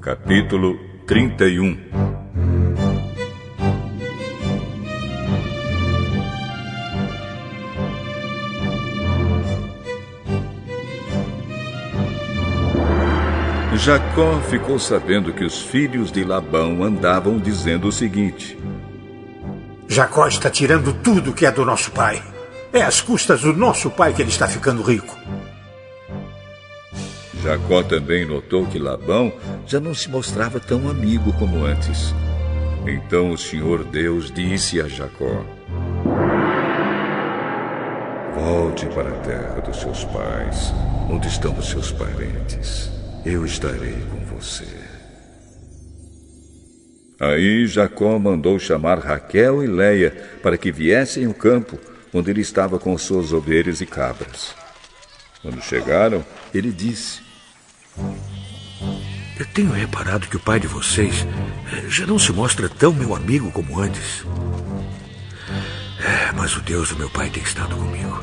Capítulo 31. Jacó ficou sabendo que os filhos de Labão andavam dizendo o seguinte: Jacó está tirando tudo que é do nosso pai. É às custas do nosso pai que ele está ficando rico. Jacó também notou que Labão já não se mostrava tão amigo como antes. Então o Senhor Deus disse a Jacó: volte para a terra dos seus pais, onde estão os seus parentes. Eu estarei com você. Aí Jacó mandou chamar Raquel e Leia para que viessem ao campo, onde ele estava com suas ovelhas e cabras. Quando chegaram, ele disse: eu tenho reparado que o pai de vocês já não se mostra tão meu amigo como antes. Mas o Deus do meu pai tem estado comigo.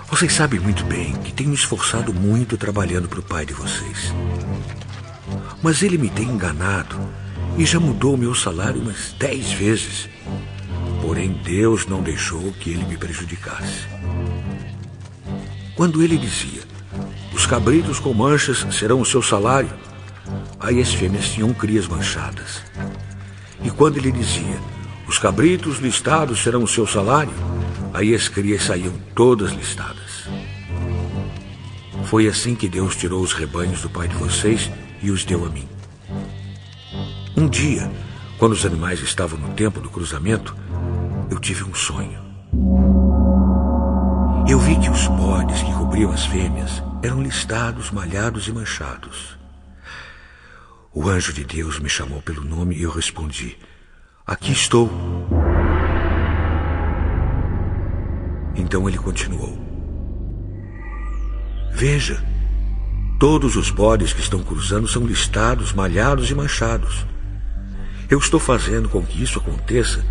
Vocês sabem muito bem que tenho me esforçado muito trabalhando para o pai de vocês. Mas ele me tem enganado e já mudou o meu salário umas 10 vezes. Porém, Deus não deixou que ele me prejudicasse. Quando ele dizia: os cabritos com manchas serão o seu salário, aí as fêmeas tinham crias manchadas. E quando ele dizia: os cabritos listados serão o seu salário, aí as crias saíam todas listadas. Foi assim que Deus tirou os rebanhos do pai de vocês e os deu a mim. Um dia, quando os animais estavam no tempo do cruzamento, eu tive um sonho. Eu vi que os bodes que cobriam as fêmeas eram listados, malhados e manchados. O anjo de Deus me chamou pelo nome e eu respondi: aqui estou. Então ele continuou: veja, todos os bodes que estão cruzando são listados, malhados e manchados. Eu estou fazendo com que isso aconteça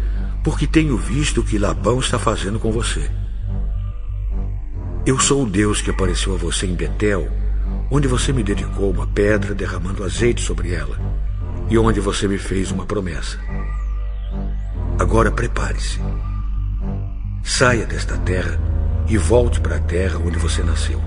porque tenho visto o que Labão está fazendo com você. Eu sou o Deus que apareceu a você em Betel, onde você me dedicou uma pedra derramando azeite sobre ela, e onde você me fez uma promessa. Agora prepare-se. Saia desta terra e volte para a terra onde você nasceu.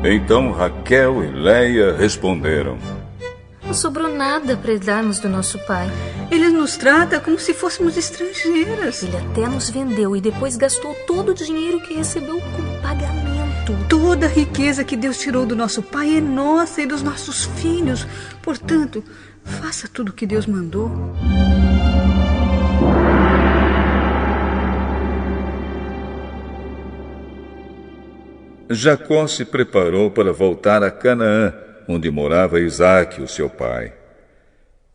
Então Raquel e Leia responderam: não sobrou nada para darmos do nosso pai. Ele nos trata como se fôssemos estrangeiras. Ele até nos vendeu e depois gastou todo o dinheiro que recebeu como pagamento. Toda a riqueza que Deus tirou do nosso pai é nossa e dos nossos filhos. Portanto, faça tudo o que Deus mandou. Jacó se preparou para voltar a Canaã, onde morava Isaque, o seu pai.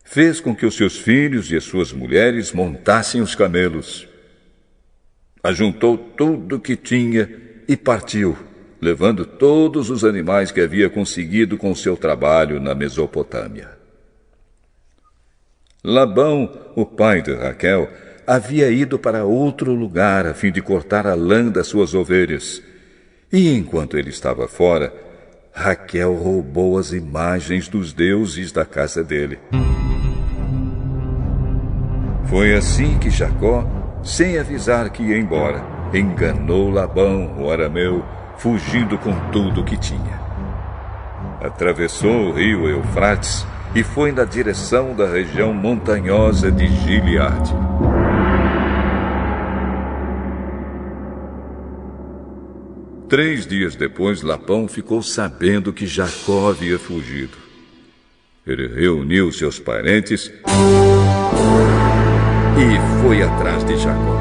Fez com que os seus filhos e as suas mulheres montassem os camelos. Ajuntou tudo o que tinha e partiu, levando todos os animais que havia conseguido com seu trabalho na Mesopotâmia. Labão, o pai de Raquel, havia ido para outro lugar a fim de cortar a lã das suas ovelhas. E enquanto ele estava fora, Raquel roubou as imagens dos deuses da casa dele. Foi assim que Jacó, sem avisar que ia embora, enganou Labão, o arameu, fugindo com tudo o que tinha. Atravessou o rio Eufrates e foi na direção da região montanhosa de Gileade. Três dias depois, Labão ficou sabendo que Jacó havia fugido. Ele reuniu seus parentes e foi atrás de Jacó.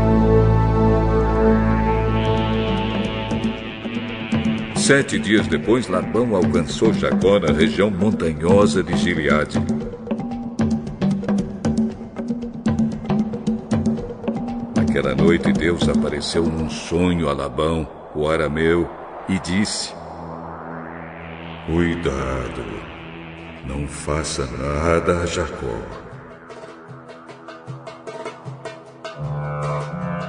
7 dias depois, Labão alcançou Jacó na região montanhosa de Gileade. Naquela noite, Deus apareceu num sonho a Labão, o arameu, e disse: cuidado, Não faça nada a Jacó.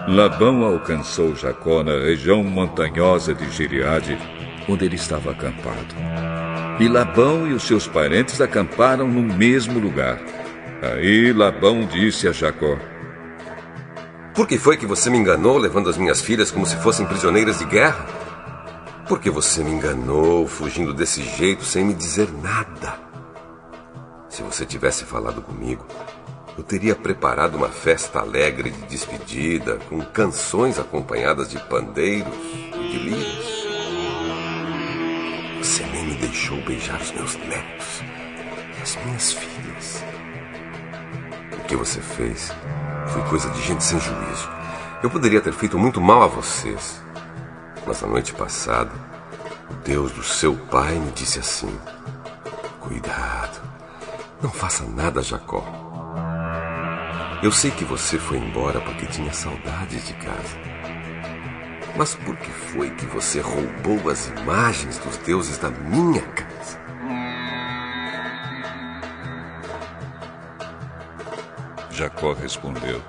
Labão alcançou Jacó na região montanhosa de Gileade, onde ele estava acampado. E Labão e os seus parentes acamparam no mesmo lugar. Aí Labão disse a Jacó: Por que foi que você me enganou, levando as minhas filhas como se fossem prisioneiras de guerra? Por que você me enganou, fugindo desse jeito, sem me dizer nada? Se você tivesse falado comigo, eu teria preparado uma festa alegre de despedida, com canções acompanhadas de pandeiros e de lírios. Você nem me deixou beijar os meus netos e as minhas filhas. O que você fez foi coisa de gente sem juízo. Eu poderia ter feito muito mal a vocês. Mas na noite passada, o Deus do seu pai me disse assim: Cuidado, não faça nada, Jacó. Eu sei que você foi embora porque tinha saudades de casa. Mas por que foi que você roubou as imagens dos deuses da minha casa? Jacó respondeu: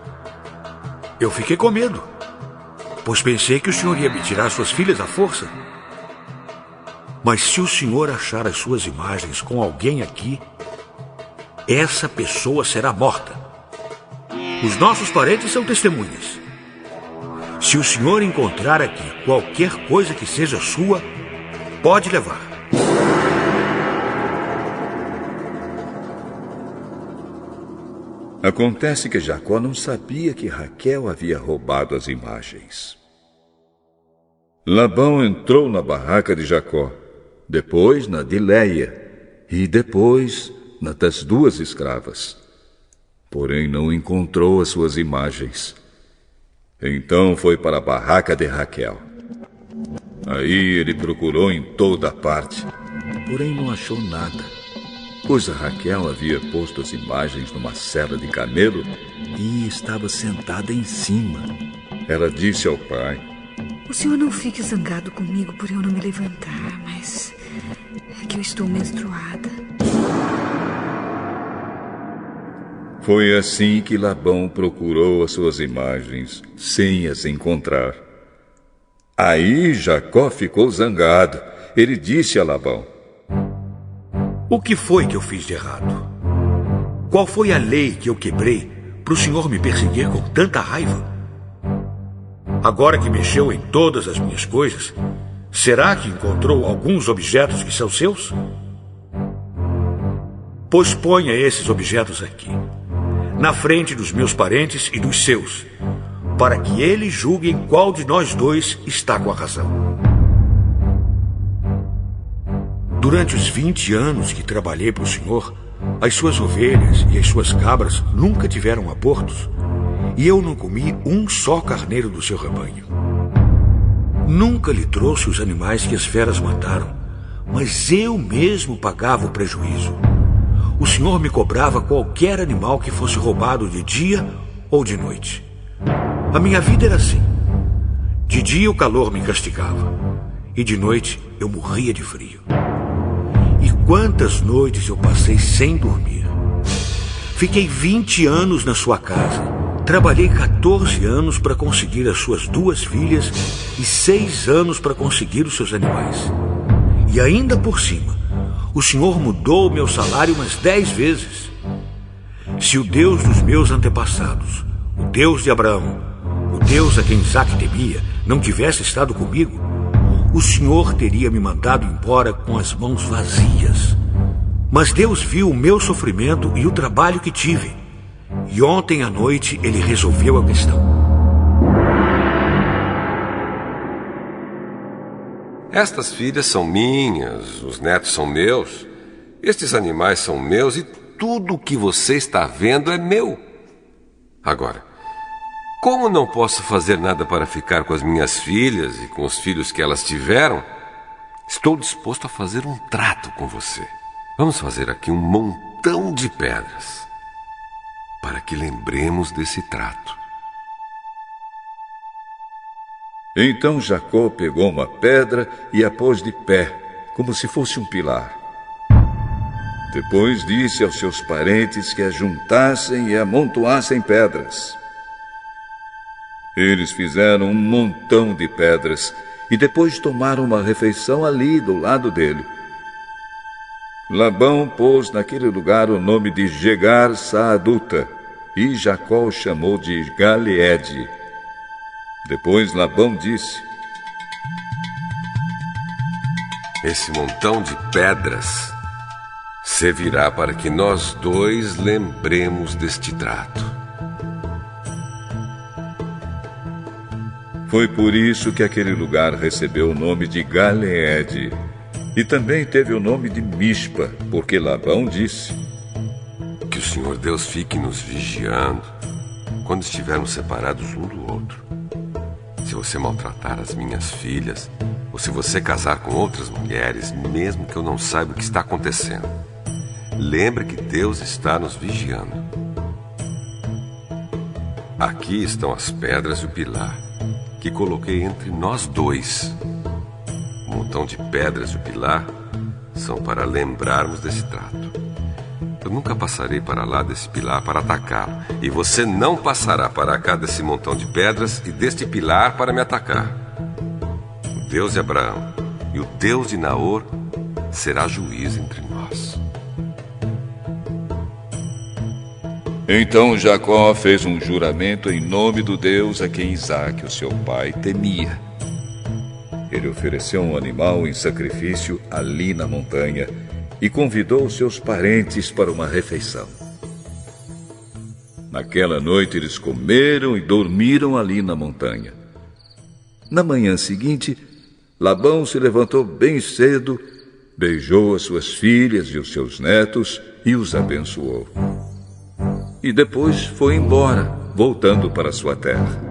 Eu fiquei com medo, pois pensei que o senhor ia me tirar suas filhas à força. Mas se o senhor achar as suas imagens com alguém aqui, essa pessoa será morta. Os nossos parentes são testemunhas. Se o senhor encontrar aqui qualquer coisa que seja sua, pode levar. Acontece que Jacó não sabia que Raquel havia roubado as imagens. Labão entrou na barraca de Jacó, depois na de Léia e depois na das duas escravas. Porém não encontrou as suas imagens. Então foi para a barraca de Raquel. Aí ele procurou em toda parte, porém não achou nada, pois a Raquel havia posto as imagens numa sela de camelo e estava sentada em cima. Ela disse ao pai: O senhor não fique zangado comigo por eu não me levantar, mas é que eu estou menstruada. Foi assim que Labão procurou as suas imagens, sem as encontrar. Aí Jacó ficou zangado. Ele disse a Labão: O que foi que eu fiz de errado? Qual foi a lei que eu quebrei para o senhor me perseguir com tanta raiva? Agora que mexeu em todas as minhas coisas, será que encontrou alguns objetos que são seus? Pois ponha esses objetos aqui, na frente dos meus parentes e dos seus, para que eles julguem qual de nós dois está com a razão. Durante os 20 anos que trabalhei para o senhor, as suas ovelhas e as suas cabras nunca tiveram abortos, e eu não comi um só carneiro do seu rebanho. Nunca lhe trouxe os animais que as feras mataram, mas eu mesmo pagava o prejuízo. O senhor me cobrava qualquer animal que fosse roubado de dia ou de noite. A minha vida era assim. De dia o calor me castigava, e de noite eu morria de frio. E quantas noites eu passei sem dormir. Fiquei 20 anos na sua casa. Trabalhei 14 anos para conseguir as suas 2 filhas e 6 anos para conseguir os seus animais. E ainda por cima, o senhor mudou o meu salário umas 10 vezes. Se o Deus dos meus antepassados, o Deus de Abraão, o Deus a quem Isaque temia, não tivesse estado comigo, o senhor teria me mandado embora com as mãos vazias. Mas Deus viu o meu sofrimento e o trabalho que tive. E ontem à noite ele resolveu a questão. Estas filhas são minhas, os netos são meus, estes animais são meus e tudo o que você está vendo é meu. Agora, como não posso fazer nada para ficar com as minhas filhas e com os filhos que elas tiveram, estou disposto a fazer um trato com você. Vamos fazer aqui um montão de pedras, para que lembremos desse trato. Então Jacó pegou uma pedra e a pôs de pé, como se fosse um pilar. Depois disse aos seus parentes que ajuntassem e amontoassem pedras. Eles fizeram um montão de pedras e depois tomaram uma refeição ali do lado dele. Labão pôs naquele lugar o nome de Jegar Saaduta e Jacó o chamou de Galeede. Depois Labão disse: Esse montão de pedras servirá para que nós dois lembremos deste trato. Foi por isso que aquele lugar recebeu o nome de Galeede. E também teve o nome de Mispa, porque Labão disse: Que o Senhor Deus fique nos vigiando quando estivermos separados um do outro. Se você maltratar as minhas filhas, ou se você casar com outras mulheres, mesmo que eu não saiba o que está acontecendo, lembre que Deus está nos vigiando. Aqui estão as pedras e o pilar que coloquei entre nós dois. O montão de pedras e o pilar são para lembrarmos desse trato. Eu nunca passarei para lá desse pilar para atacá-lo, e você não passará para cá desse montão de pedras e deste pilar para me atacar. O Deus de Abraão e o Deus de Naor será juiz entre nós. Então Jacó fez um juramento em nome do Deus a quem Isaque, o seu pai, temia. Ele ofereceu um animal em sacrifício ali na montanha e convidou seus parentes para uma refeição. Naquela noite eles comeram e dormiram ali na montanha. Na manhã seguinte, Labão se levantou bem cedo, beijou as suas filhas e os seus netos e os abençoou. E depois foi embora, voltando para sua terra.